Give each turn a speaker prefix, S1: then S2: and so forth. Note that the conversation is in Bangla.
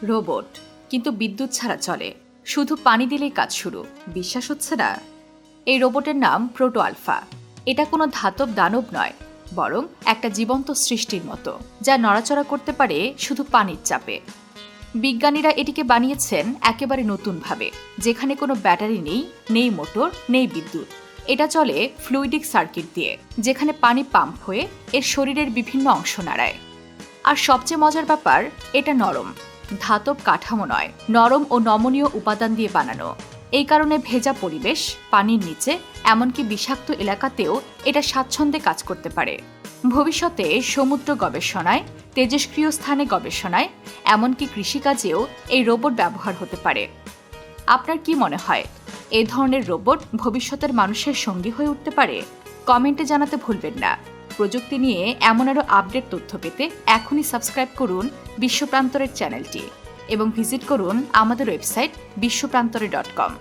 S1: রোবট, কিন্তু বিদ্যুৎ ছাড়া চলে, শুধু পানি দিলেই কাজ শুরু। বিশ্বাস হচ্ছে না? এই রোবটের নাম প্রোটো আলফা। এটা কোনো ধাতব দানব নয়, বরং একটা জীবন্ত সৃষ্টির মতো, যা নড়াচড়া করতে পারে শুধু পানির চাপে। বিজ্ঞানীরা এটিকে বানিয়েছেন একেবারে নতুনভাবে, যেখানে কোনো ব্যাটারি নেই, নেই মোটর, নেই বিদ্যুৎ। এটা চলে ফ্লুইডিক সার্কিট দিয়ে, যেখানে পানি পাম্প হয়ে এর শরীরের বিভিন্ন অংশ নাড়ায়। আর সবচেয়ে মজার ব্যাপার, এটা নরম, ধাতব কাঠামো নয়, নরম ও নমনীয় উপাদান দিয়ে বানানো। এই কারণে ভেজা পরিবেশ, পানির নিচে, এমনকি বিষাক্ত এলাকাতেও এটা স্বাচ্ছন্দ্যে কাজ করতে পারে। ভবিষ্যতে সমুদ্র গবেষণায়, তেজস্ক্রিয় স্থানে গবেষণায়, এমনকি কৃষিকাজেও এই রোবট ব্যবহার হতে পারে। আপনার কি মনে হয়, এই ধরনের রোবট ভবিষ্যতের মানুষের সঙ্গী হয়ে উঠতে পারে? কমেন্টে জানাতে ভুলবেন না। প্রযুক্তি নিয়ে এমন আরও আপডেট তথ্য পেতে এখনই সাবস্ক্রাইব করুন বিশ্বপ্রান্তরের চ্যানেলটি এবং ভিজিট করুন আমাদের ওয়েবসাইট বিশ্বপ্রান্তরে.com।